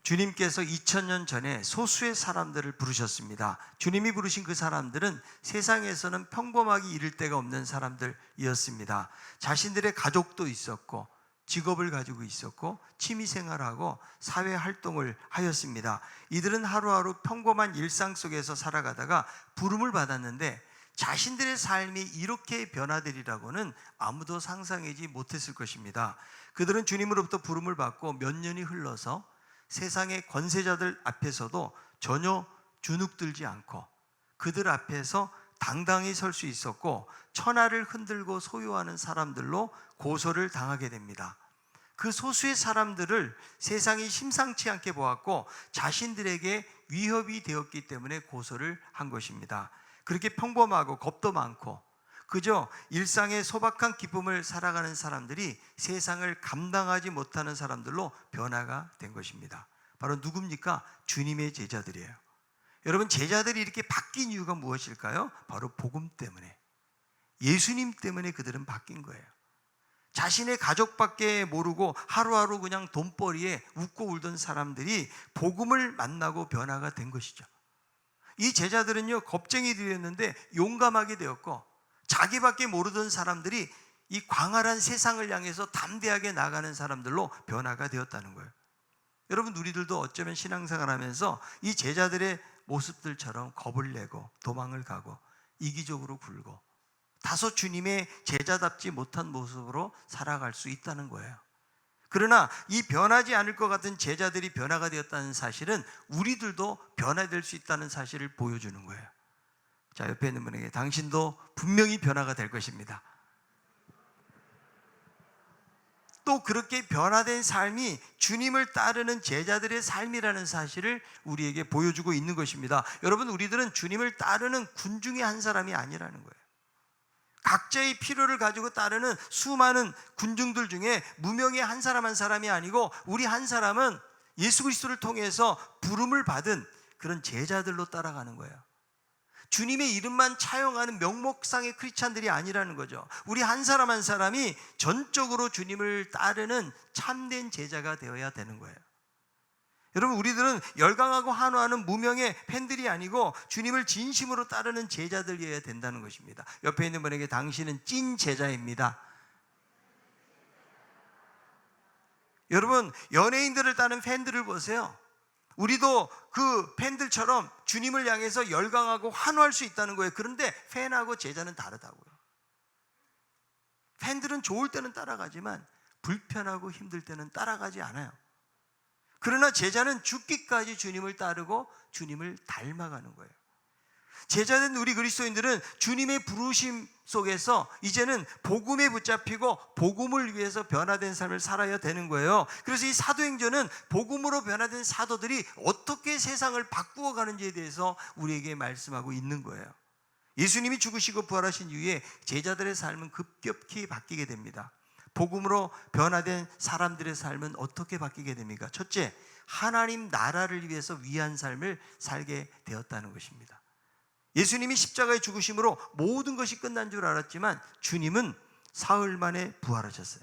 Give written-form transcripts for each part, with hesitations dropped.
주님께서 2000년 전에 소수의 사람들을 부르셨습니다. 주님이 부르신 그 사람들은 세상에서는 평범하게 이를 데가 없는 사람들이었습니다. 자신들의 가족도 있었고 직업을 가지고 있었고 취미생활하고 사회활동을 하였습니다. 이들은 하루하루 평범한 일상 속에서 살아가다가 부름을 받았는데 자신들의 삶이 이렇게 변화되리라고는 아무도 상상하지 못했을 것입니다. 그들은 주님으로부터 부름을 받고 몇 년이 흘러서 세상의 권세자들 앞에서도 전혀 주눅들지 않고 그들 앞에서 당당히 설 수 있었고 천하를 흔들고 소유하는 사람들로 고소를 당하게 됩니다. 그 소수의 사람들을 세상이 심상치 않게 보았고 자신들에게 위협이 되었기 때문에 고소를 한 것입니다. 그렇게 평범하고 겁도 많고 그저 일상의 소박한 기쁨을 살아가는 사람들이 세상을 감당하지 못하는 사람들로 변화가 된 것입니다. 바로 누굽니까? 주님의 제자들이에요. 여러분, 제자들이 이렇게 바뀐 이유가 무엇일까요? 바로 복음 때문에, 예수님 때문에 그들은 바뀐 거예요. 자신의 가족밖에 모르고 하루하루 그냥 돈벌이에 웃고 울던 사람들이 복음을 만나고 변화가 된 것이죠. 이 제자들은요, 겁쟁이들이었는데 용감하게 되었고 자기밖에 모르던 사람들이 이 광활한 세상을 향해서 담대하게 나가는 사람들로 변화가 되었다는 거예요. 여러분, 우리들도 어쩌면 신앙생활 하면서 이 제자들의 모습들처럼 겁을 내고 도망을 가고 이기적으로 굴고 다소 주님의 제자답지 못한 모습으로 살아갈 수 있다는 거예요. 그러나 이 변하지 않을 것 같은 제자들이 변화가 되었다는 사실은 우리들도 변화될 수 있다는 사실을 보여주는 거예요. 자, 옆에 있는 분에게 당신도 분명히 변화가 될 것입니다. 또 그렇게 변화된 삶이 주님을 따르는 제자들의 삶이라는 사실을 우리에게 보여주고 있는 것입니다. 여러분, 우리들은 주님을 따르는 군 중에 한 사람이 아니라는 거예요. 각자의 필요를 가지고 따르는 수많은 군중들 중에 무명의 한 사람 한 사람이 아니고 우리 한 사람은 예수 그리스도를 통해서 부름을 받은 그런 제자들로 따라가는 거예요. 주님의 이름만 차용하는 명목상의 크리스찬들이 아니라는 거죠. 우리 한 사람 한 사람이 전적으로 주님을 따르는 참된 제자가 되어야 되는 거예요. 여러분, 우리들은 열광하고 환호하는 무명의 팬들이 아니고 주님을 진심으로 따르는 제자들이어야 된다는 것입니다. 옆에 있는 분에게 당신은 찐 제자입니다. 여러분, 연예인들을 따르는 팬들을 보세요. 우리도 그 팬들처럼 주님을 향해서 열광하고 환호할 수 있다는 거예요. 그런데 팬하고 제자는 다르다고요. 팬들은 좋을 때는 따라가지만 불편하고 힘들 때는 따라가지 않아요. 그러나 제자는 죽기까지 주님을 따르고 주님을 닮아가는 거예요. 제자된 우리 그리스도인들은 주님의 부르심 속에서 이제는 복음에 붙잡히고 복음을 위해서 변화된 삶을 살아야 되는 거예요. 그래서 이 사도행전은 복음으로 변화된 사도들이 어떻게 세상을 바꾸어 가는지에 대해서 우리에게 말씀하고 있는 거예요. 예수님이 죽으시고 부활하신 이후에 제자들의 삶은 급격히 바뀌게 됩니다. 복음으로 변화된 사람들의 삶은 어떻게 바뀌게 됩니까? 첫째, 하나님 나라를 위해서 위한 삶을 살게 되었다는 것입니다. 예수님이 십자가에 죽으심으로 모든 것이 끝난 줄 알았지만 주님은 사흘 만에 부활하셨어요.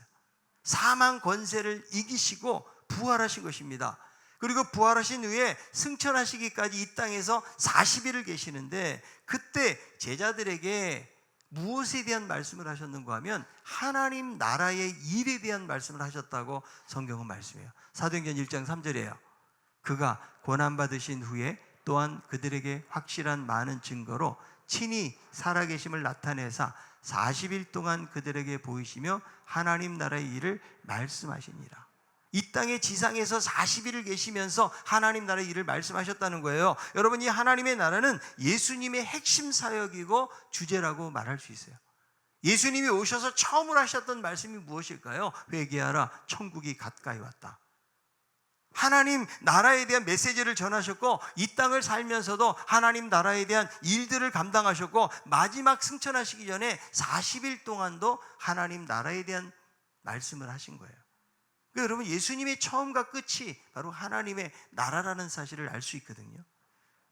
사망 권세를 이기시고 부활하신 것입니다. 그리고 부활하신 후에 승천하시기까지 이 땅에서 40일을 계시는데 그때 제자들에게 무엇에 대한 말씀을 하셨는가 하면 하나님 나라의 일에 대한 말씀을 하셨다고 성경은 말씀해요. 사도행전 1장 3절이에요. 그가 고난받으신 후에 또한 그들에게 확실한 많은 증거로 친히 살아계심을 나타내사 40일 동안 그들에게 보이시며 하나님 나라의 일을 말씀하시니라. 이 땅의 지상에서 40일을 계시면서 하나님 나라의 일을 말씀하셨다는 거예요. 여러분, 이 하나님의 나라는 예수님의 핵심 사역이고 주제라고 말할 수 있어요. 예수님이 오셔서 처음으로 하셨던 말씀이 무엇일까요? 회개하라, 천국이 가까이 왔다. 하나님 나라에 대한 메시지를 전하셨고 이 땅을 살면서도 하나님 나라에 대한 일들을 감당하셨고 마지막 승천하시기 전에 40일 동안도 하나님 나라에 대한 말씀을 하신 거예요. 그러니까 여러분, 예수님의 처음과 끝이 바로 하나님의 나라라는 사실을 알 수 있거든요.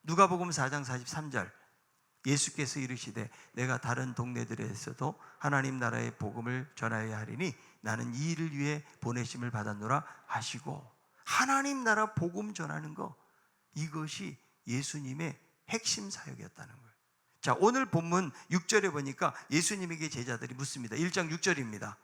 누가복음 4장 43절, 예수께서 이르시되 내가 다른 동네들에서도 하나님 나라의 복음을 전하여야 하리니 나는 이 일을 위해 보내심을 받았노라 하시고 하나님 나라 복음 전하는 거, 이것이 예수님의 핵심 사역이었다는 거예요. 자, 오늘 본문 6절에 보니까 예수님에게 제자들이 묻습니다. 1장 6절입니다.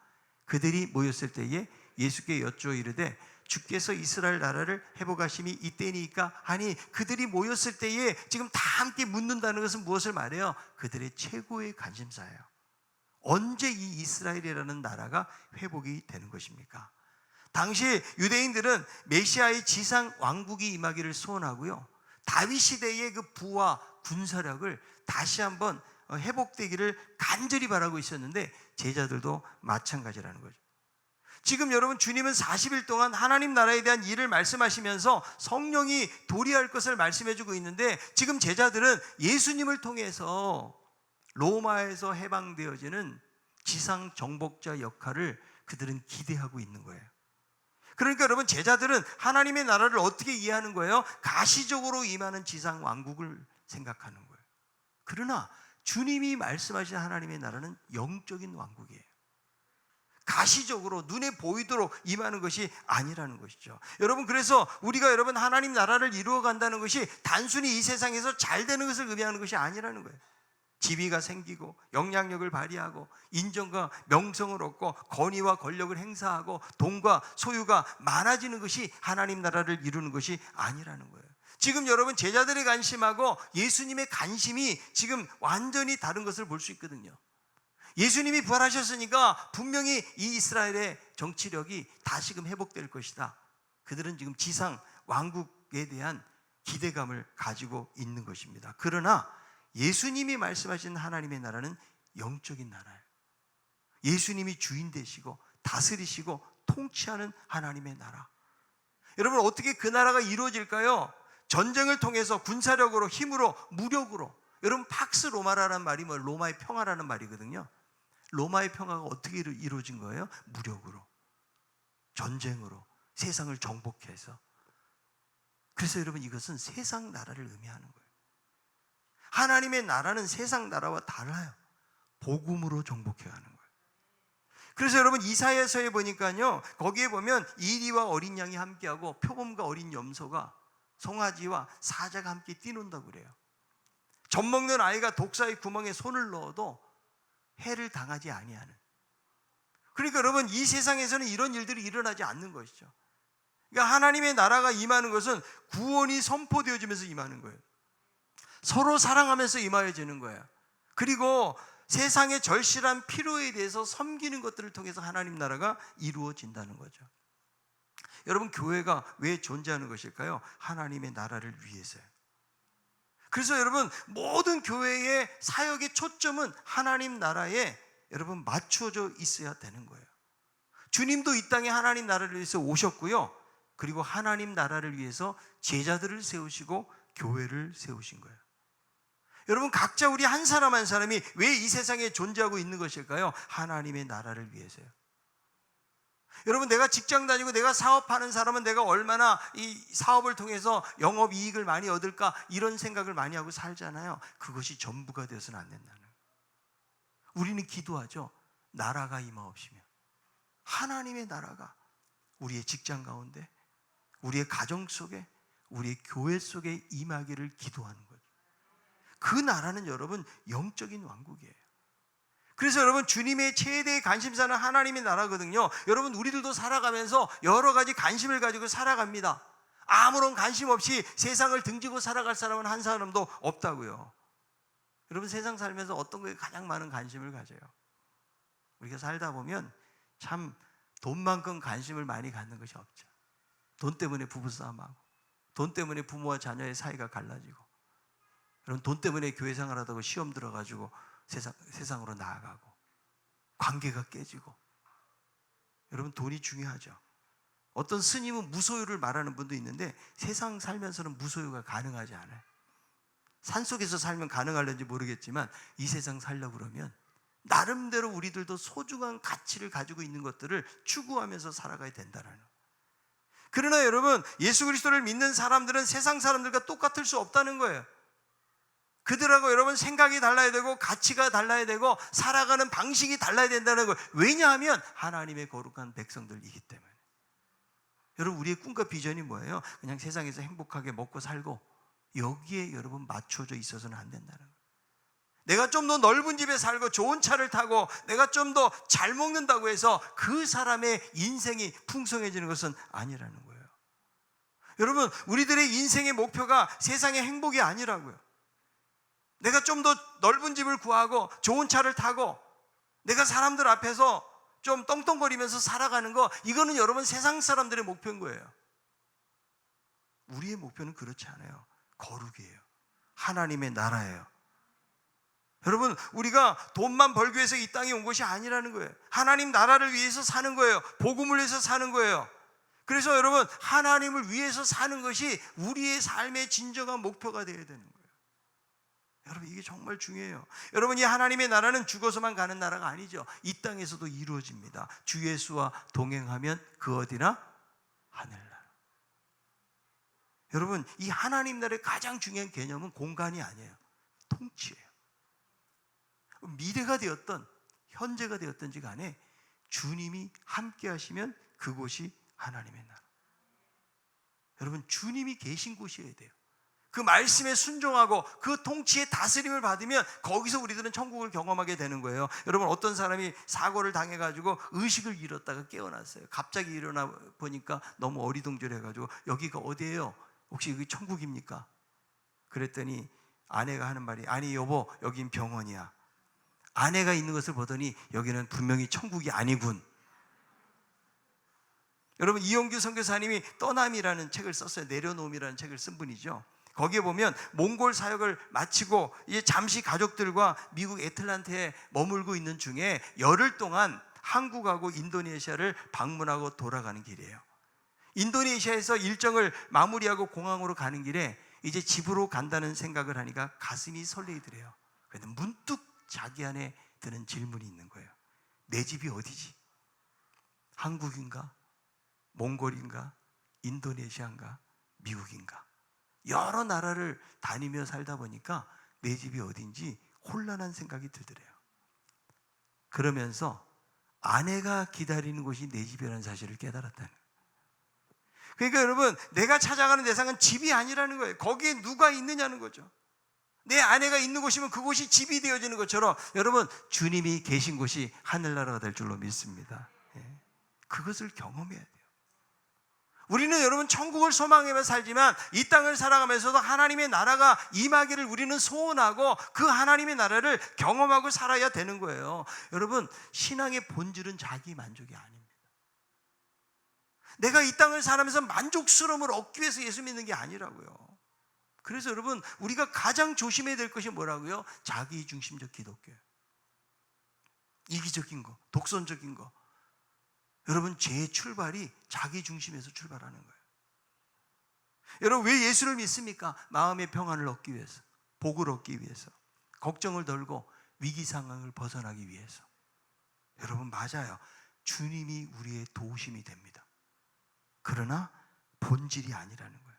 그들이 모였을 때에 예수께 여쭈어 이르되 주께서 이스라엘 나라를 회복하심이 이때니까 하니, 그들이 모였을 때에 지금 다 함께 묻는다는 것은 무엇을 말해요? 그들의 최고의 관심사예요. 언제 이 이스라엘이라는 나라가 회복이 되는 것입니까? 당시 유대인들은 메시아의 지상 왕국이 임하기를 소원하고요, 다윗 시대의 그 부와 군사력을 다시 한번 회복되기를 간절히 바라고 있었는데, 제자들도 마찬가지라는 거죠. 지금 여러분, 주님은 40일 동안 하나님 나라에 대한 일을 말씀하시면서 성령이 도리할 것을 말씀해주고 있는데, 지금 제자들은 예수님을 통해서 로마에서 해방되어지는 지상 정복자 역할을 그들은 기대하고 있는 거예요. 그러니까 여러분, 제자들은 하나님의 나라를 어떻게 이해하는 거예요? 가시적으로 임하는 지상 왕국을 생각하는 거예요. 그러나 주님이 말씀하신 하나님의 나라는 영적인 왕국이에요. 가시적으로 눈에 보이도록 임하는 것이 아니라는 것이죠. 여러분, 그래서 우리가 여러분 하나님 나라를 이루어 간다는 것이 단순히 이 세상에서 잘 되는 것을 의미하는 것이 아니라는 거예요. 지위가 생기고 영향력을 발휘하고 인정과 명성을 얻고 권위와 권력을 행사하고 돈과 소유가 많아지는 것이 하나님 나라를 이루는 것이 아니라는 거예요. 지금 여러분, 제자들의 관심하고 예수님의 관심이 지금 완전히 다른 것을 볼 수 있거든요. 예수님이 부활하셨으니까 분명히 이 이스라엘의 정치력이 다시금 회복될 것이다. 그들은 지금 지상 왕국에 대한 기대감을 가지고 있는 것입니다. 그러나 예수님이 말씀하신 하나님의 나라는 영적인 나라예요. 예수님이 주인 되시고 다스리시고 통치하는 하나님의 나라. 여러분, 어떻게 그 나라가 이루어질까요? 전쟁을 통해서 군사력으로, 힘으로, 무력으로. 여러분, 팍스 로마라는 말이 뭐 로마의 평화라는 말이거든요. 로마의 평화가 어떻게 이루어진 거예요? 무력으로, 전쟁으로, 세상을 정복해서. 그래서 여러분, 이것은 세상 나라를 의미하는 거예요. 하나님의 나라는 세상 나라와 달라요. 복음으로 정복해가는 거예요. 그래서 여러분, 이사야서에 보니까요, 거기에 보면 이리와 어린 양이 함께하고 표범과 어린 염소가, 송아지와 사자가 함께 뛰논다고 그래요. 젖먹는 아이가 독사의 구멍에 손을 넣어도 해를 당하지 아니하는. 그러니까 여러분, 이 세상에서는 이런 일들이 일어나지 않는 것이죠. 그러니까 하나님의 나라가 임하는 것은 구원이 선포되어지면서 임하는 거예요. 서로 사랑하면서 임하여지는 거예요. 그리고 세상의 절실한 필요에 대해서 섬기는 것들을 통해서 하나님 나라가 이루어진다는 거죠. 여러분, 교회가 왜 존재하는 것일까요? 하나님의 나라를 위해서요. 그래서 여러분, 모든 교회의 사역의 초점은 하나님 나라에 여러분 맞추어져 있어야 되는 거예요. 주님도 이 땅에 하나님 나라를 위해서 오셨고요, 그리고 하나님 나라를 위해서 제자들을 세우시고 교회를 세우신 거예요. 여러분, 각자 우리 한 사람 한 사람이 왜 이 세상에 존재하고 있는 것일까요? 하나님의 나라를 위해서요. 여러분, 내가 직장 다니고 내가 사업하는 사람은 내가 얼마나 이 사업을 통해서 영업 이익을 많이 얻을까, 이런 생각을 많이 하고 살잖아요. 그것이 전부가 되어서는 안 된다는 거예요. 우리는 기도하죠. 나라가 임하옵시며. 하나님의 나라가 우리의 직장 가운데, 우리의 가정 속에, 우리의 교회 속에 임하기를 기도하는 거죠. 그 나라는 여러분 영적인 왕국이에요. 그래서 여러분, 주님의 최대의 관심사는 하나님의 나라거든요. 여러분, 우리들도 살아가면서 여러 가지 관심을 가지고 살아갑니다. 아무런 관심 없이 세상을 등지고 살아갈 사람은 한 사람도 없다고요. 여러분, 세상 살면서 어떤 거에 가장 많은 관심을 가져요? 우리가 살다 보면 참 돈만큼 관심을 많이 갖는 것이 없죠. 돈 때문에 부부싸움하고, 돈 때문에 부모와 자녀의 사이가 갈라지고, 여러분, 돈 때문에 교회 생활하다가 시험 들어가지고 세상으로 나아가고, 관계가 깨지고. 여러분, 돈이 중요하죠. 어떤 스님은 무소유를 말하는 분도 있는데, 세상 살면서는 무소유가 가능하지 않아요. 산속에서 살면 가능할는지 모르겠지만, 이 세상 살려고 그러면 나름대로 우리들도 소중한 가치를 가지고 있는 것들을 추구하면서 살아가야 된다는 거예요. 그러나 여러분, 예수 그리스도를 믿는 사람들은 세상 사람들과 똑같을 수 없다는 거예요. 그들하고 여러분 생각이 달라야 되고, 가치가 달라야 되고, 살아가는 방식이 달라야 된다는 거예요. 왜냐하면 하나님의 거룩한 백성들이기 때문에. 여러분, 우리의 꿈과 비전이 뭐예요? 그냥 세상에서 행복하게 먹고 살고 여기에 여러분 맞춰져 있어서는 안 된다는 거예요. 내가 좀 더 넓은 집에 살고 좋은 차를 타고 내가 좀 더 잘 먹는다고 해서 그 사람의 인생이 풍성해지는 것은 아니라는 거예요. 여러분, 우리들의 인생의 목표가 세상의 행복이 아니라고요. 내가 좀 더 넓은 집을 구하고 좋은 차를 타고 내가 사람들 앞에서 좀 떵떵거리면서 살아가는 거, 이거는 여러분 세상 사람들의 목표인 거예요. 우리의 목표는 그렇지 않아요. 거룩이에요. 하나님의 나라예요. 여러분, 우리가 돈만 벌기 위해서 이 땅에 온 것이 아니라는 거예요. 하나님 나라를 위해서 사는 거예요. 복음을 위해서 사는 거예요. 그래서 여러분, 하나님을 위해서 사는 것이 우리의 삶의 진정한 목표가 되어야 되는 거예요. 여러분, 이게 정말 중요해요. 여러분, 이 하나님의 나라는 죽어서만 가는 나라가 아니죠. 이 땅에서도 이루어집니다. 주 예수와 동행하면 그 어디나 하늘나라. 여러분, 이 하나님 나라의 가장 중요한 개념은 공간이 아니에요. 통치예요. 미래가 되었던 현재가 되었던지 간에 주님이 함께 하시면 그곳이 하나님의 나라. 여러분, 주님이 계신 곳이어야 돼요. 그 말씀에 순종하고 그 통치의 다스림을 받으면 거기서 우리들은 천국을 경험하게 되는 거예요. 여러분, 어떤 사람이 사고를 당해가지고 의식을 잃었다가 깨어났어요. 갑자기 일어나 보니까 너무 어리둥절해가지고 여기가 어디예요? 혹시 여기 천국입니까? 그랬더니 아내가 하는 말이, 아니 여보, 여긴 병원이야. 아내가 있는 것을 보더니 여기는 분명히 천국이 아니군. 여러분, 이용규 선교사님이 떠남이라는 책을 썼어요. 내려놓음이라는 책을 쓴 분이죠. 거기에 보면 몽골 사역을 마치고 이제 잠시 가족들과 미국 애틀랜타에 머물고 있는 중에 열흘 동안 한국하고 인도네시아를 방문하고 돌아가는 길이에요. 인도네시아에서 일정을 마무리하고 공항으로 가는 길에 이제 집으로 간다는 생각을 하니까 가슴이 설레이더래요. 그런데 문득 자기 안에 드는 질문이 있는 거예요. 내 집이 어디지? 한국인가? 몽골인가? 인도네시아인가? 미국인가? 여러 나라를 다니며 살다 보니까 내 집이 어딘지 혼란한 생각이 들더래요. 그러면서 아내가 기다리는 곳이 내 집이라는 사실을 깨달았다는 거예요. 그러니까 여러분, 내가 찾아가는 대상은 집이 아니라는 거예요. 거기에 누가 있느냐는 거죠. 내 아내가 있는 곳이면 그곳이 집이 되어지는 것처럼 여러분, 주님이 계신 곳이 하늘나라가 될 줄로 믿습니다. 그것을 경험해야 돼요. 우리는 여러분 천국을 소망하며 살지만 이 땅을 살아가면서도 하나님의 나라가 임하기를 우리는 소원하고 그 하나님의 나라를 경험하고 살아야 되는 거예요. 여러분, 신앙의 본질은 자기 만족이 아닙니다. 내가 이 땅을 살아가면서 만족스러움을 얻기 위해서 예수 믿는 게 아니라고요. 그래서 여러분, 우리가 가장 조심해야 될 것이 뭐라고요? 자기중심적 기독교예요. 이기적인 거, 독선적인 거. 여러분, 죄의 출발이 자기 중심에서 출발하는 거예요. 여러분, 왜 예수를 믿습니까? 마음의 평안을 얻기 위해서, 복을 얻기 위해서, 걱정을 덜고 위기 상황을 벗어나기 위해서. 여러분, 맞아요. 주님이 우리의 도우심이 됩니다. 그러나 본질이 아니라는 거예요.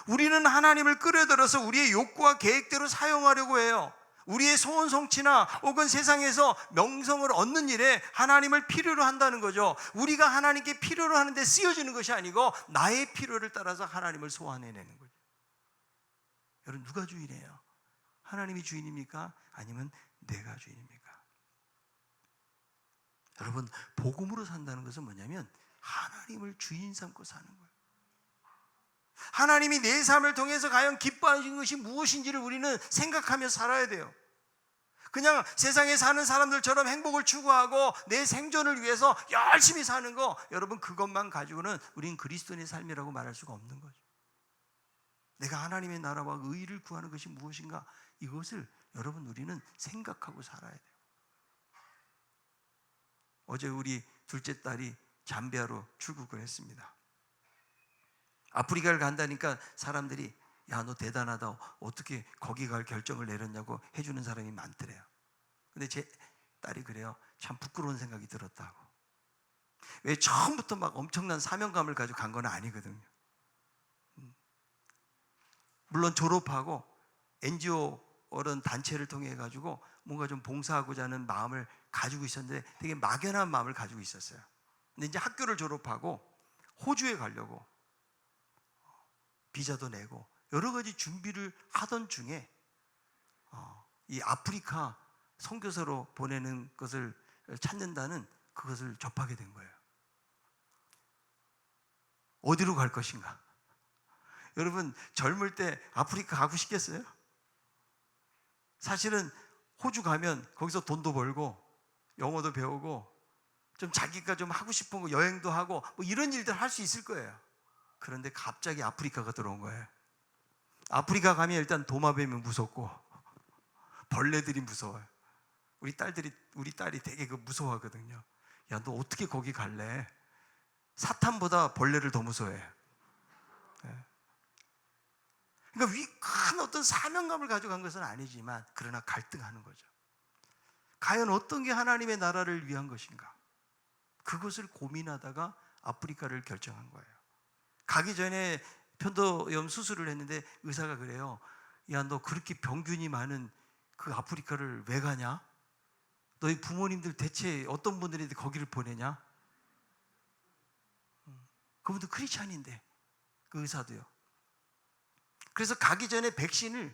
우리는 하나님을 끌어들여서 우리의 욕구와 계획대로 사용하려고 해요. 우리의 소원 성취나 혹은 세상에서 명성을 얻는 일에 하나님을 필요로 한다는 거죠. 우리가 하나님께 필요로 하는데 쓰여지는 것이 아니고 나의 필요를 따라서 하나님을 소환해내는 거죠. 여러분, 누가 주인이에요? 하나님이 주인입니까? 아니면 내가 주인입니까? 여러분, 복음으로 산다는 것은 뭐냐면 하나님을 주인 삼고 사는 거예요. 하나님이 내 삶을 통해서 과연 기뻐하시는 것이 무엇인지를 우리는 생각하며 살아야 돼요. 그냥 세상에 사는 사람들처럼 행복을 추구하고 내 생존을 위해서 열심히 사는 거, 여러분, 그것만 가지고는 우린 그리스도인의 삶이라고 말할 수가 없는 거죠. 내가 하나님의 나라와 의를 구하는 것이 무엇인가, 이것을 여러분, 우리는 생각하고 살아야 돼요. 어제 우리 둘째 딸이 잠비아로 출국을 했습니다. 아프리카를 간다니까 사람들이, 야, 너 대단하다, 어떻게 거기 갈 결정을 내렸냐고 해주는 사람이 많더래요. 근데 제 딸이 그래요. 참 부끄러운 생각이 들었다고. 왜 처음부터 막 엄청난 사명감을 가지고 간 건 아니거든요. 물론 졸업하고 NGO 어른 단체를 통해 가지고 뭔가 좀 봉사하고자 하는 마음을 가지고 있었는데 되게 막연한 마음을 가지고 있었어요. 근데 이제 학교를 졸업하고 호주에 가려고 비자도 내고 여러 가지 준비를 하던 중에 이 아프리카 선교사로 보내는 것을 찾는다는 그것을 접하게 된 거예요. 어디로 갈 것인가? 여러분, 젊을 때 아프리카 가고 싶겠어요? 사실은 호주 가면 거기서 돈도 벌고 영어도 배우고 좀 자기가 좀 하고 싶은 거 여행도 하고 뭐 이런 일들 할 수 있을 거예요. 그런데 갑자기 아프리카가 들어온 거예요. 아프리카 가면 일단 도마뱀이 무섭고 벌레들이 무서워요. 우리 딸이 되게 그 무서워하거든요. 야, 너 어떻게 거기 갈래? 사탄보다 벌레를 더 무서워해요. 그러니까 큰 어떤 사명감을 가져간 것은 아니지만 그러나 갈등하는 거죠. 과연 어떤 게 하나님의 나라를 위한 것인가? 그것을 고민하다가 아프리카를 결정한 거예요. 가기 전에 편도염 수술을 했는데 의사가 그래요. 야, 너 그렇게 병균이 많은 그 아프리카를 왜 가냐? 너희 부모님들 대체 어떤 분들이 거기를 보내냐? 그분도 크리스찬인데 그 의사도요. 그래서 가기 전에 백신을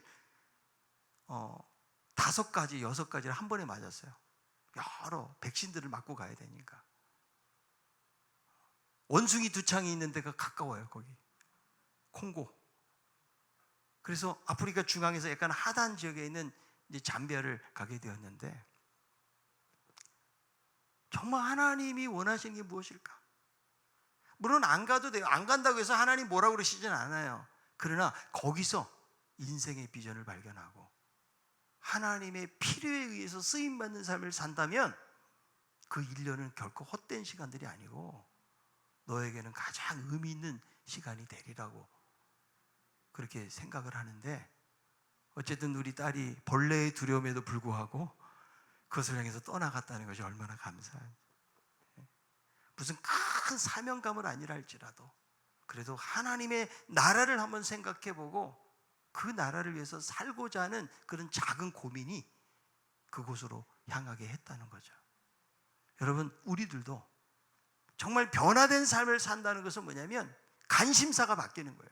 5가지, 6가지를 한 번에 맞았어요. 여러 백신들을 맞고 가야 되니까. 원숭이 두창이 있는 데가 가까워요. 거기 콩고. 그래서 아프리카 중앙에서 약간 하단 지역에 있는 이제 잠비아를 가게 되었는데, 정말 하나님이 원하시는 게 무엇일까? 물론 안 가도 돼요. 안 간다고 해서 하나님 뭐라고 그러시진 않아요. 그러나 거기서 인생의 비전을 발견하고 하나님의 필요에 의해서 쓰임받는 삶을 산다면 그 1년은 결코 헛된 시간들이 아니고 너에게는 가장 의미 있는 시간이 되리라고 그렇게 생각을 하는데, 어쨌든 우리 딸이 벌레의 두려움에도 불구하고 그것을 향해서 떠나갔다는 것이 얼마나 감사한지. 무슨 큰 사명감은 아니라 할지라도 그래도 하나님의 나라를 한번 생각해보고 그 나라를 위해서 살고자 하는 그런 작은 고민이 그곳으로 향하게 했다는 거죠. 여러분, 우리들도 정말 변화된 삶을 산다는 것은 뭐냐면 관심사가 바뀌는 거예요.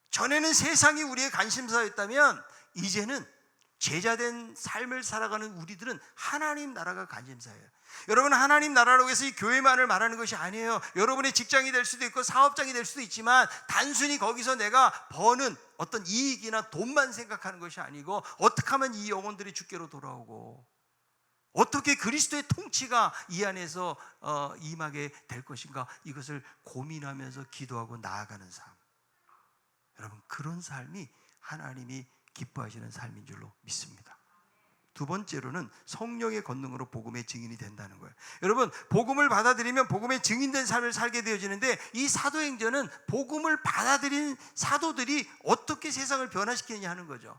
전에는 세상이 우리의 관심사였다면 이제는 제자된 삶을 살아가는 우리들은 하나님 나라가 관심사예요. 여러분, 하나님 나라라고 해서 이 교회만을 말하는 것이 아니에요. 여러분의 직장이 될 수도 있고 사업장이 될 수도 있지만 단순히 거기서 내가 버는 어떤 이익이나 돈만 생각하는 것이 아니고 어떻게 하면 이 영혼들이 주께로 돌아오고 어떻게 그리스도의 통치가 이 안에서 임하게 될 것인가, 이것을 고민하면서 기도하고 나아가는 삶. 여러분, 그런 삶이 하나님이 기뻐하시는 삶인 줄로 믿습니다. 두 번째로는 성령의 권능으로 복음의 증인이 된다는 거예요. 여러분, 복음을 받아들이면 복음의 증인된 삶을 살게 되어지는데, 이 사도행전은 복음을 받아들인 사도들이 어떻게 세상을 변화시키느냐 하는 거죠.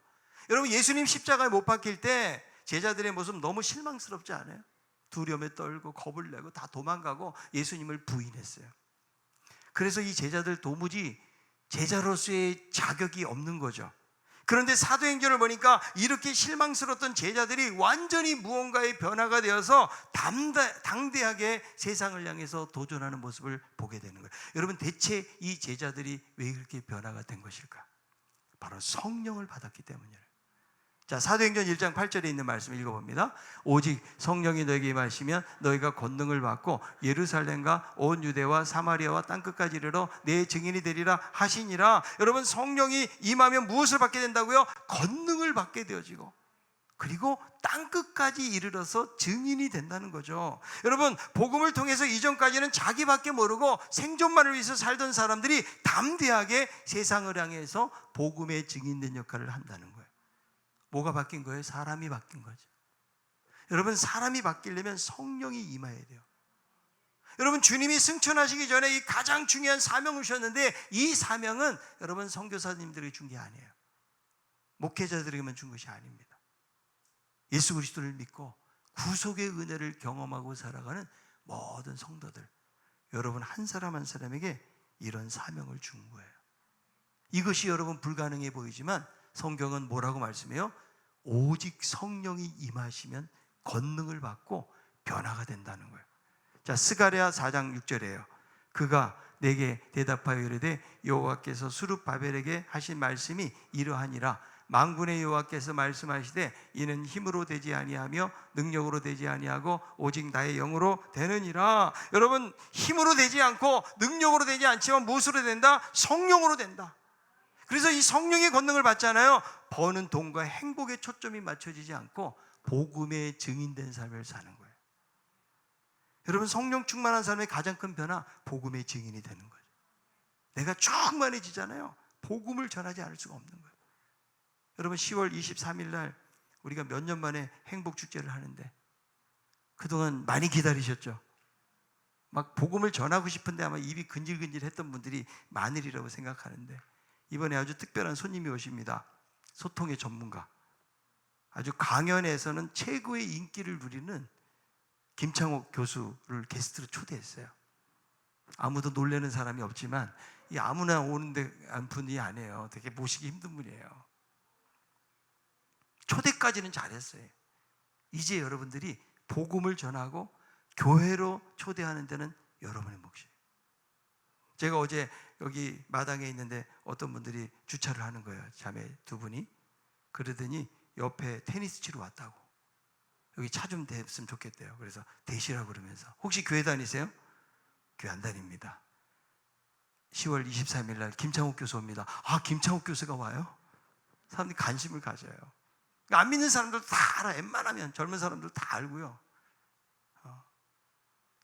여러분, 예수님 십자가에 못 박힐 때 제자들의 모습 너무 실망스럽지 않아요? 두려움에 떨고 겁을 내고 다 도망가고 예수님을 부인했어요. 그래서 이 제자들 도무지 제자로서의 자격이 없는 거죠. 그런데 사도행전을 보니까 이렇게 실망스러웠던 제자들이 완전히 무언가의 변화가 되어서 당대하게 세상을 향해서 도전하는 모습을 보게 되는 거예요. 여러분, 대체 이 제자들이 왜 그렇게 변화가 된 것일까? 바로 성령을 받았기 때문이에요. 자, 사도행전 1장 8절에 있는 말씀 읽어봅니다. 오직 성령이 너에게 임하시면 너희가 권능을 받고 예루살렘과 온 유대와 사마리아와 땅끝까지 이르러 내 증인이 되리라 하시니라. 여러분, 성령이 임하면 무엇을 받게 된다고요? 권능을 받게 되어지고, 그리고 땅끝까지 이르러서 증인이 된다는 거죠. 여러분, 복음을 통해서 이전까지는 자기밖에 모르고 생존만을 위해서 살던 사람들이 담대하게 세상을 향해서 복음의 증인된 역할을 한다는 거예요. 뭐가 바뀐 거예요? 사람이 바뀐 거죠. 여러분, 사람이 바뀌려면 성령이 임해야 돼요. 여러분, 주님이 승천하시기 전에 이 가장 중요한 사명을 주셨는데, 이 사명은 여러분 선교사님들에게 준 게 아니에요. 목회자들에게만 준 것이 아닙니다. 예수 그리스도를 믿고 구속의 은혜를 경험하고 살아가는 모든 성도들, 여러분 한 사람 한 사람에게 이런 사명을 준 거예요. 이것이 여러분 불가능해 보이지만 성경은 뭐라고 말씀해요? 오직 성령이 임하시면 권능을 받고 변화가 된다는 거예요. 자, 스가랴 4장 6절이에요. 그가 내게 대답하여 이르되 여호와께서 수룹바벨에게 하신 말씀이 이러하니라. 만군의 여호와께서 말씀하시되 이는 힘으로 되지 아니하며 능력으로 되지 아니하고 오직 나의 영으로 되느니라. 여러분, 힘으로 되지 않고 능력으로 되지 않지만 무엇으로 된다? 성령으로 된다. 그래서 이 성령의 권능을 받잖아요. 버는 돈과 행복에 초점이 맞춰지지 않고 복음의 증인된 삶을 사는 거예요. 여러분, 성령 충만한 삶의 가장 큰 변화, 복음의 증인이 되는 거죠. 내가 충만해지잖아요. 복음을 전하지 않을 수가 없는 거예요. 여러분, 10월 23일 날 우리가 몇 년 만에 행복축제를 하는데 그동안 많이 기다리셨죠? 막 복음을 전하고 싶은데 아마 입이 근질근질 했던 분들이 많으리라고 생각하는데 이번에 아주 특별한 손님이 오십니다. 소통의 전문가, 아주 강연에서는 최고의 인기를 누리는 김창옥 교수를 게스트로 초대했어요. 아무도 놀라는 사람이 없지만 이 아무나 오는데 한 분이 아니에요. 되게 모시기 힘든 분이에요. 초대까지는 잘했어요. 이제 여러분들이 복음을 전하고 교회로 초대하는 데는 여러분의 몫이에요. 제가 어제 여기 마당에 있는데 어떤 분들이 주차를 하는 거예요. 자매 두 분이. 그러더니 옆에 테니스 치러 왔다고. 여기 차 좀 댔으면 좋겠대요. 그래서 대시라고 그러면서. 혹시 교회 다니세요? 교회 안 다닙니다. 10월 23일 날 김창욱 교수 옵니다. 아, 김창욱 교수가 와요? 사람들이 관심을 가져요. 안 믿는 사람들도 다 알아. 웬만하면 젊은 사람들 다 알고요.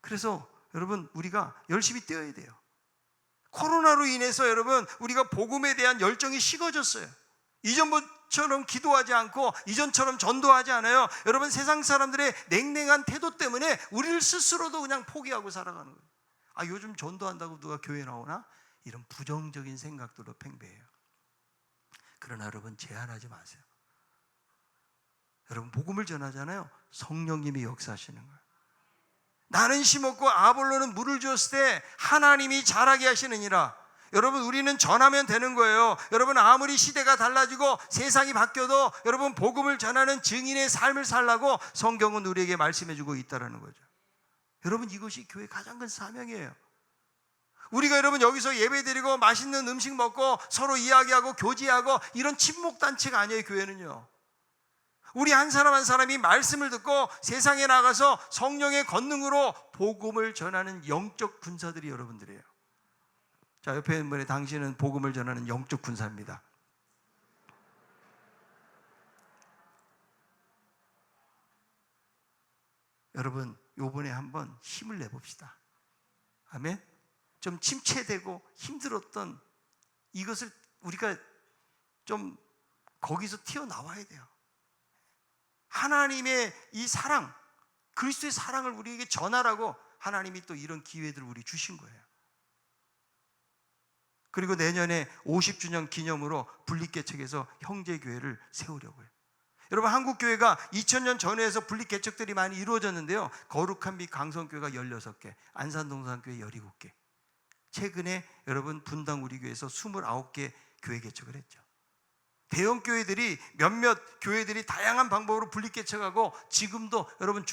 그래서 여러분, 우리가 열심히 뛰어야 돼요. 코로나로 인해서 여러분, 우리가 복음에 대한 열정이 식어졌어요. 이전처럼 기도하지 않고 이전처럼 전도하지 않아요. 여러분, 세상 사람들의 냉랭한 태도 때문에 우리를 스스로도 그냥 포기하고 살아가는 거예요. 아, 요즘 전도한다고 누가 교회 나오나? 이런 부정적인 생각들로 팽배해요. 그러나 여러분, 제한하지 마세요. 여러분, 복음을 전하잖아요. 성령님이 역사하시는 거예요. 나는 심었고 아볼로는 물을 주었을 때 하나님이 자라게 하시느니라. 여러분, 우리는 전하면 되는 거예요. 여러분, 아무리 시대가 달라지고 세상이 바뀌어도 여러분, 복음을 전하는 증인의 삶을 살라고 성경은 우리에게 말씀해주고 있다는 거죠. 여러분, 이것이 교회의 가장 큰 사명이에요. 우리가 여러분 여기서 예배드리고 맛있는 음식 먹고 서로 이야기하고 교제하고 이런 친목단체가 아니에요. 교회는요, 우리 한 사람 한 사람이 말씀을 듣고 세상에 나가서 성령의 권능으로 복음을 전하는 영적 군사들이 여러분들이에요. 자, 옆에 있는 분이 당신은 복음을 전하는 영적 군사입니다. 여러분, 요번에 한번 힘을 내봅시다. 아멘. 좀 침체되고 힘들었던 이것을 우리가 좀 거기서 튀어나와야 돼요. 하나님의 이 사랑, 그리스도의 사랑을 우리에게 전하라고 하나님이 또 이런 기회들을 우리 주신 거예요. 그리고 내년에 50주년 기념으로 분립개척에서 형제교회를 세우려고요. 여러분, 한국교회가 2000년 전에서 분립개척들이 많이 이루어졌는데요, 거룩한 빛 강성교회가 16개, 안산동산교회 17개, 최근에 여러분 분당 우리교회에서 29개 교회 개척을 했죠. 대형 교회들이 몇몇 교회들이 다양한 방법으로 분립개척하고 지금도 여러분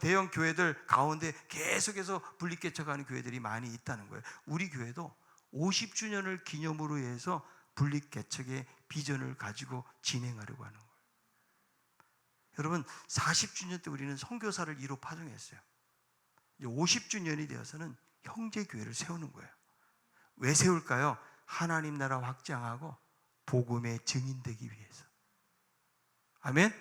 대형 교회들 가운데 계속해서 분립개척하는 교회들이 많이 있다는 거예요. 우리 교회도 50주년을 기념으로 해서 분립개척의 비전을 가지고 진행하려고 하는 거예요. 여러분, 40주년 때 우리는 선교사를 1호 파송했어요. 이제 50주년이 되어서는 형제교회를 세우는 거예요. 왜 세울까요? 하나님 나라 확장하고 복음의 증인되기 위해서. 아멘.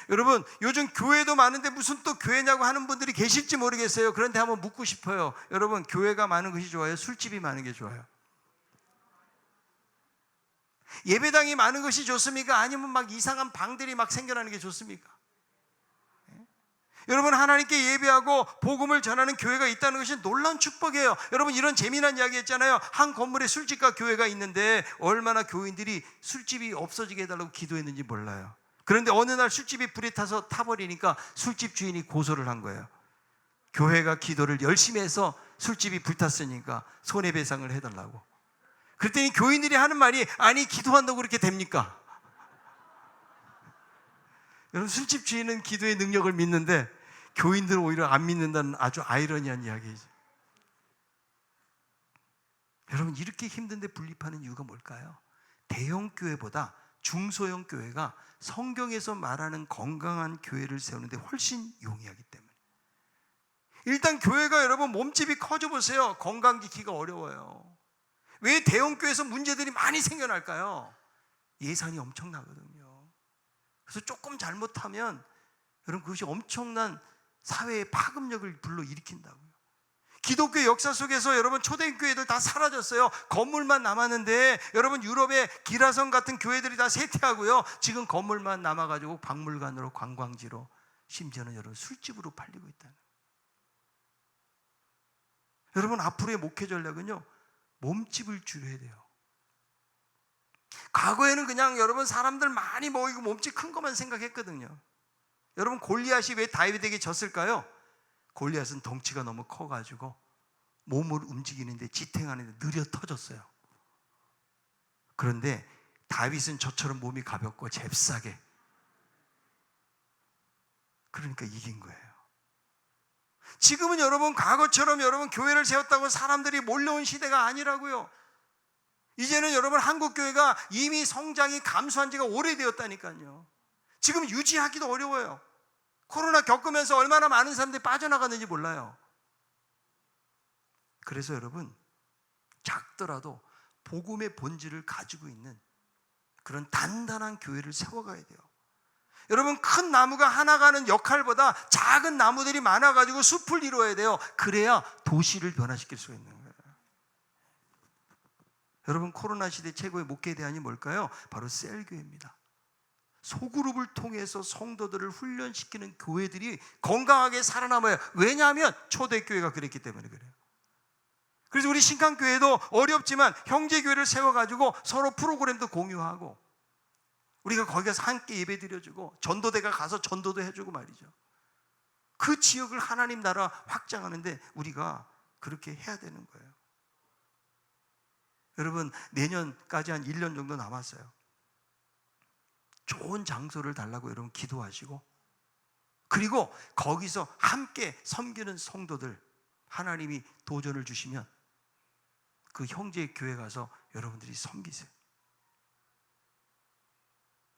여러분, 요즘 교회도 많은데 무슨 또 교회냐고 하는 분들이 계실지 모르겠어요. 그런데 한번 묻고 싶어요. 여러분, 교회가 많은 것이 좋아요? 술집이 많은 게 좋아요? 예배당이 많은 것이 좋습니까? 아니면 막 이상한 방들이 막 생겨나는 게 좋습니까? 여러분, 하나님께 예배하고 복음을 전하는 교회가 있다는 것이 놀라운 축복이에요. 여러분, 이런 재미난 이야기 했잖아요. 한 건물에 술집과 교회가 있는데 얼마나 교인들이 술집이 없어지게 해달라고 기도했는지 몰라요. 그런데 어느 날 술집이 불이 타서 타버리니까 술집 주인이 고소를 한 거예요. 교회가 기도를 열심히 해서 술집이 불탔으니까 손해배상을 해달라고. 그랬더니 교인들이 하는 말이, 아니 기도한다고 그렇게 됩니까? 여러분, 술집 주인은 기도의 능력을 믿는데 교인들은 오히려 안 믿는다는 아주 아이러니한 이야기죠. 여러분, 이렇게 힘든데 분립하는 이유가 뭘까요? 대형 교회보다 중소형 교회가 성경에서 말하는 건강한 교회를 세우는데 훨씬 용이하기 때문에. 일단 교회가 여러분 몸집이 커져 보세요. 건강 지키기가 어려워요. 왜 대형 교회에서 문제들이 많이 생겨날까요? 예산이 엄청나거든요. 그래서 조금 잘못하면 여러분 그것이 엄청난 사회의 파급력을 불러일으킨다고요. 기독교 역사 속에서 여러분 초대교회들 다 사라졌어요. 건물만 남았는데 여러분 유럽의 기라성 같은 교회들이 다 쇠퇴하고요. 지금 건물만 남아가지고 박물관으로, 관광지로, 심지어는 여러분 술집으로 팔리고 있다는. 여러분 앞으로의 목회 전략은요, 몸집을 줄여야 돼요. 과거에는 그냥 여러분 사람들 많이 모이고 몸집 큰 것만 생각했거든요. 여러분 골리앗이 왜 다윗에게 졌을까요? 골리앗은 덩치가 너무 커가지고 몸을 움직이는데, 지탱하는데 느려 터졌어요. 그런데 다윗은 저처럼 몸이 가볍고 잽싸게, 그러니까 이긴 거예요. 지금은 여러분 과거처럼 여러분 교회를 세웠다고 사람들이 몰려온 시대가 아니라고요. 이제는 여러분 한국 교회가 이미 성장이 감소한 지가 오래되었다니까요. 지금 유지하기도 어려워요. 코로나 겪으면서 얼마나 많은 사람들이 빠져나갔는지 몰라요. 그래서 여러분 작더라도 복음의 본질을 가지고 있는 그런 단단한 교회를 세워가야 돼요. 여러분 큰 나무가 하나 가는 역할보다 작은 나무들이 많아가지고 숲을 이루어야 돼요. 그래야 도시를 변화시킬 수가 있는 거예요. 여러분 코로나 시대 최고의 목회 대안이 뭘까요? 바로 셀교회입니다. 소그룹을 통해서 성도들을 훈련시키는 교회들이 건강하게 살아남아요. 왜냐하면 초대교회가 그랬기 때문에 그래요. 그래서 우리 신강교회도 어렵지만 형제교회를 세워가지고 서로 프로그램도 공유하고, 우리가 거기 가서 함께 예배 드려주고, 전도대가 가서 전도도 해주고 말이죠. 그 지역을 하나님 나라 확장하는데 우리가 그렇게 해야 되는 거예요. 여러분 내년까지 한 1년 정도 남았어요. 좋은 장소를 달라고 여러분 기도하시고, 그리고 거기서 함께 섬기는 성도들 하나님이 도전을 주시면 그 형제 교회 가서 여러분들이 섬기세요.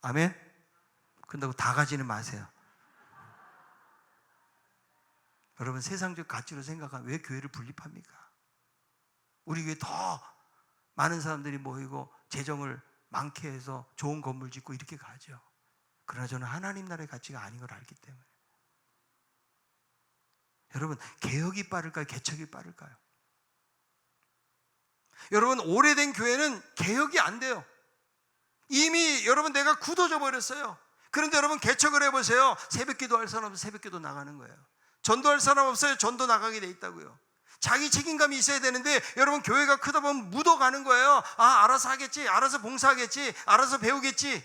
아멘? 그런다고 다 가지는 마세요. 여러분 세상적 가치로 생각하면 왜 교회를 분립합니까? 우리 교회 더 많은 사람들이 모이고 재정을 많게 해서 좋은 건물 짓고 이렇게 가죠. 그러나 저는 하나님 나라의 가치가 아닌 걸 알기 때문에. 여러분 개혁이 빠를까요? 개척이 빠를까요? 여러분 오래된 교회는 개혁이 안 돼요. 이미 여러분 내가 굳어져 버렸어요. 그런데 여러분 개척을 해보세요. 새벽기도 할 사람 없으면 새벽기도 나가는 거예요. 전도할 사람 없어요. 전도 나가게 돼 있다고요. 자기 책임감이 있어야 되는데 여러분 교회가 크다 보면 묻어가는 거예요. 아 알아서 하겠지, 알아서 봉사하겠지, 알아서 배우겠지.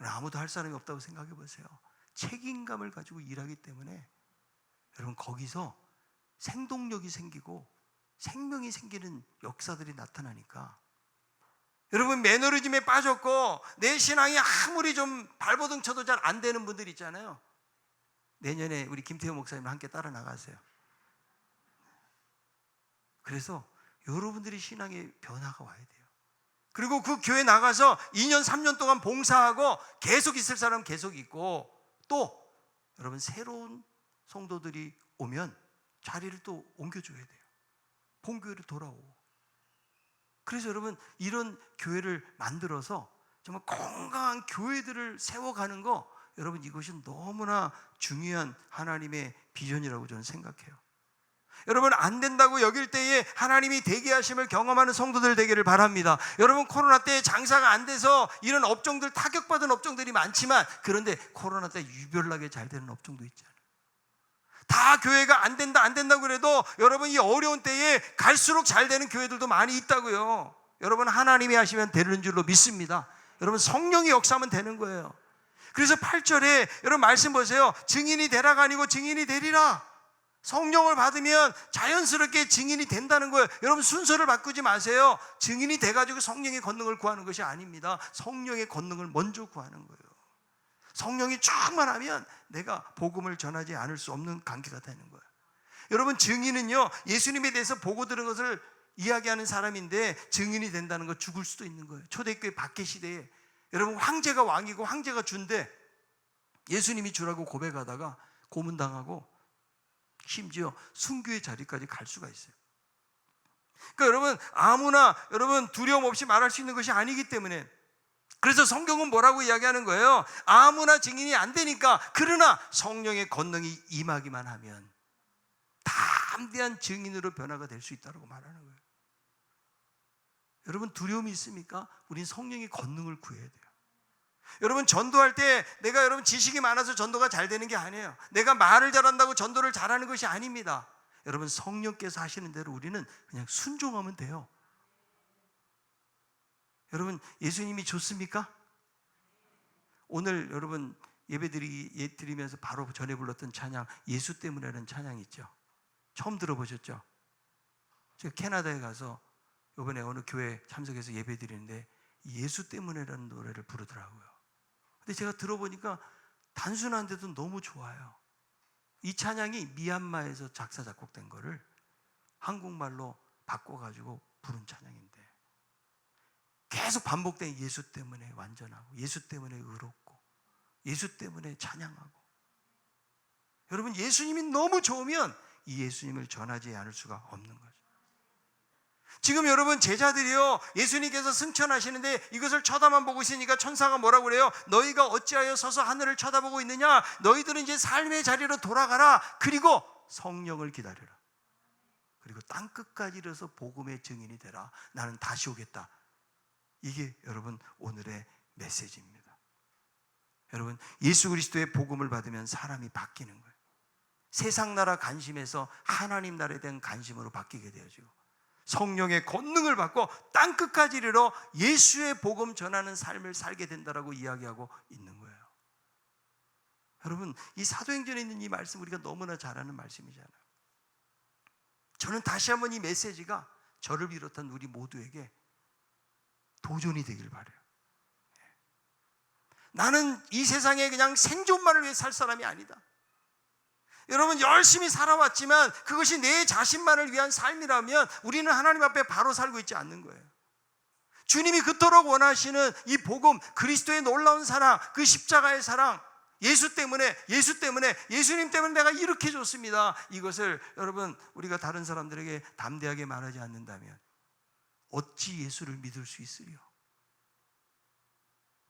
아무도 할 사람이 없다고 생각해 보세요. 책임감을 가지고 일하기 때문에 여러분 거기서 생동력이 생기고 생명이 생기는 역사들이 나타나니까, 여러분 매너리즘에 빠졌고 내 신앙이 아무리 좀 발버둥 쳐도 잘 안 되는 분들 있잖아요. 내년에 우리 김태호 목사님 함께 따라 나가세요. 그래서 여러분들이 신앙의 변화가 와야 돼요. 그리고 그 교회 나가서 2년 3년 동안 봉사하고 계속 있을 사람은 계속 있고, 또 여러분 새로운 성도들이 오면 자리를 또 옮겨줘야 돼요. 본교회로 돌아오고. 그래서 여러분 이런 교회를 만들어서 정말 건강한 교회들을 세워가는 거, 여러분 이것이 너무나 중요한 하나님의 비전이라고 저는 생각해요. 여러분 안 된다고 여길 때에 하나님이 되게 하심을 경험하는 성도들 되기를 바랍니다. 여러분 코로나 때 장사가 안 돼서 이런 업종들, 타격받은 업종들이 많지만, 그런데 코로나 때 유별나게 잘 되는 업종도 있잖아요. 다 교회가 안 된다고 그래도 여러분 이 어려운 때에 갈수록 잘 되는 교회들도 많이 있다고요. 여러분 하나님이 하시면 되는 줄로 믿습니다. 여러분 성령이 역사하면 되는 거예요. 그래서 8절에 여러분 말씀 보세요. 증인이 되라가 아니고 증인이 되리라. 성령을 받으면 자연스럽게 증인이 된다는 거예요. 여러분 순서를 바꾸지 마세요. 증인이 돼가지고 성령의 권능을 구하는 것이 아닙니다. 성령의 권능을 먼저 구하는 거예요. 성령이 충만하면 내가 복음을 전하지 않을 수 없는 관계가 되는 거예요. 여러분 증인은요, 예수님에 대해서 보고 들은 것을 이야기하는 사람인데 증인이 된다는 거 죽을 수도 있는 거예요. 초대교회 박해 시대에 여러분 황제가 왕이고 황제가 주인데 예수님이 주라고 고백하다가 고문당하고 심지어 순교의 자리까지 갈 수가 있어요. 그러니까 여러분 아무나 여러분 두려움 없이 말할 수 있는 것이 아니기 때문에, 그래서 성경은 뭐라고 이야기하는 거예요? 아무나 증인이 안 되니까, 그러나 성령의 권능이 임하기만 하면 담대한 증인으로 변화가 될 수 있다고 말하는 거예요. 여러분 두려움이 있습니까? 우린 성령의 권능을 구해야 돼요. 여러분 전도할 때 내가 여러분 지식이 많아서 전도가 잘 되는 게 아니에요. 내가 말을 잘한다고 전도를 잘하는 것이 아닙니다. 여러분 성령께서 하시는 대로 우리는 그냥 순종하면 돼요. 여러분 예수님이 좋습니까? 오늘 여러분 예배드리면서 바로 전에 불렀던 찬양, 예수 때문에라는 찬양 있죠. 처음 들어보셨죠? 제가 캐나다에 가서 이번에 어느 교회 참석해서 예배드리는데 예수 때문에라는 노래를 부르더라고요. 근데 제가 들어보니까 단순한데도 너무 좋아요. 이 찬양이 미얀마에서 작사 작곡된 거를 한국말로 바꿔가지고 부른 찬양인데, 계속 반복된 예수 때문에 완전하고, 예수 때문에 의롭고, 예수 때문에 찬양하고. 여러분 예수님이 너무 좋으면 이 예수님을 전하지 않을 수가 없는 거죠. 지금 여러분 제자들이요, 예수님께서 승천하시는데 이것을 쳐다만 보고 있으니까 천사가 뭐라고 그래요? 너희가 어찌하여 서서 하늘을 쳐다보고 있느냐? 너희들은 이제 삶의 자리로 돌아가라. 그리고 성령을 기다려라. 그리고 땅끝까지 이르러서 복음의 증인이 되라. 나는 다시 오겠다. 이게 여러분 오늘의 메시지입니다. 여러분 예수 그리스도의 복음을 받으면 사람이 바뀌는 거예요. 세상 나라 관심에서 하나님 나라에 대한 관심으로 바뀌게 되어지고, 성령의 권능을 받고 땅끝까지 이르러 예수의 복음 전하는 삶을 살게 된다라고 이야기하고 있는 거예요. 여러분 이 사도행전에 있는 이 말씀 우리가 너무나 잘 아는 말씀이잖아요. 저는 다시 한번 이 메시지가 저를 비롯한 우리 모두에게 도전이 되길 바라요. 나는 이 세상에 그냥 생존만을 위해 살 사람이 아니다. 여러분 열심히 살아왔지만 그것이 내 자신만을 위한 삶이라면 우리는 하나님 앞에 바로 살고 있지 않는 거예요. 주님이 그토록 원하시는 이 복음, 그리스도의 놀라운 사랑, 그 십자가의 사랑, 예수 때문에 예수님 때문에 내가 이렇게 좋습니다. 이것을 여러분 우리가 다른 사람들에게 담대하게 말하지 않는다면 어찌 예수를 믿을 수 있으리요?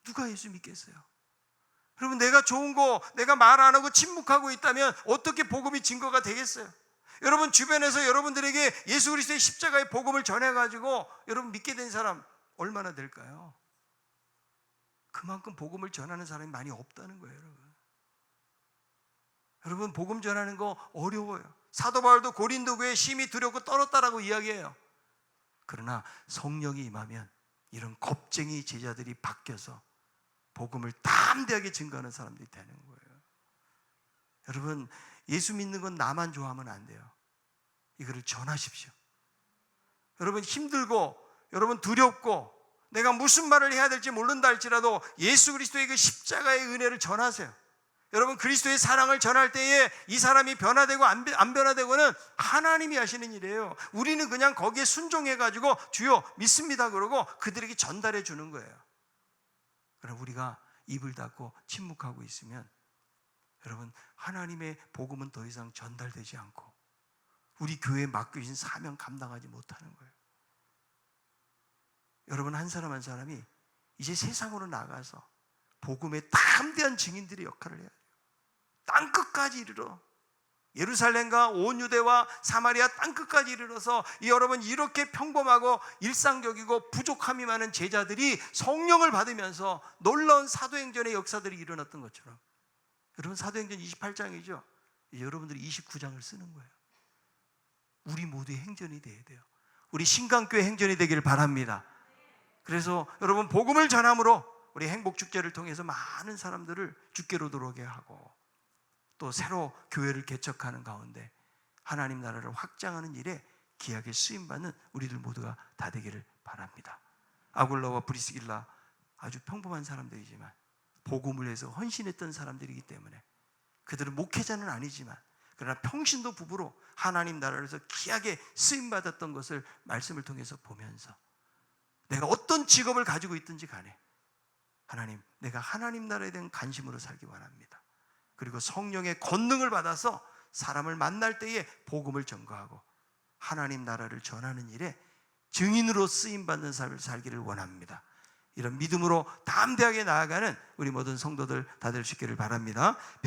누가 예수 믿겠어요? 여러분 내가 좋은 거 내가 말 안 하고 침묵하고 있다면 어떻게 복음이 증거가 되겠어요? 여러분 주변에서 여러분들에게 예수 그리스도의 십자가의 복음을 전해가지고 여러분 믿게 된 사람 얼마나 될까요? 그만큼 복음을 전하는 사람이 많이 없다는 거예요. 여러분 복음 전하는 거 어려워요. 사도 바울도 고린도 교회에 심히 두렵고 떨었다라고 이야기해요. 그러나 성령이 임하면 이런 겁쟁이 제자들이 바뀌어서 복음을 담대하게 증거하는 사람들이 되는 거예요. 여러분 예수 믿는 건 나만 좋아하면 안 돼요. 이거를 전하십시오. 여러분 힘들고 여러분 두렵고 내가 무슨 말을 해야 될지 모른다 할지라도 예수 그리스도의 그 십자가의 은혜를 전하세요. 여러분 그리스도의 사랑을 전할 때에 이 사람이 변화되고 안 변화되고는 하나님이 하시는 일이에요. 우리는 그냥 거기에 순종해가지고 주여 믿습니다 그러고 그들에게 전달해 주는 거예요. 그럼 우리가 입을 닫고 침묵하고 있으면 여러분 하나님의 복음은 더 이상 전달되지 않고 우리 교회에 맡겨진 사명 감당하지 못하는 거예요. 여러분 한 사람 한 사람이 이제 세상으로 나가서 복음의 담대한 증인들의 역할을 해야 돼요. 땅끝까지 이르러 예루살렘과 온 유대와 사마리아 땅끝까지 이르러서 여러분 이렇게 평범하고 일상적이고 부족함이 많은 제자들이 성령을 받으면서 놀라운 사도행전의 역사들이 일어났던 것처럼 여러분 사도행전 28장이죠. 이제 여러분들이 29장을 쓰는 거예요. 우리 모두의 행전이 돼야 돼요. 우리 신강교회 행전이 되기를 바랍니다. 그래서 여러분 복음을 전함으로 우리 행복축제를 통해서 많은 사람들을 주께로 들어오게 하고 또 새로 교회를 개척하는 가운데 하나님 나라를 확장하는 일에 귀하게 쓰임받는 우리들 모두가 다 되기를 바랍니다. 아굴라와 브리스길라 아주 평범한 사람들이지만 복음을 위해서 헌신했던 사람들이기 때문에 그들은 목회자는 아니지만 그러나 평신도 부부로 하나님 나라에서 귀하게 쓰임받았던 것을 말씀을 통해서 보면서 내가 어떤 직업을 가지고 있든지 간에 하나님, 내가 하나님 나라에 대한 관심으로 살기 원합니다. 그리고 성령의 권능을 받아서 사람을 만날 때에 복음을 전거하고 하나님 나라를 전하는 일에 증인으로 쓰임받는 삶을 살기를 원합니다. 이런 믿음으로 담대하게 나아가는 우리 모든 성도들 다 될 수 있기를 바랍니다.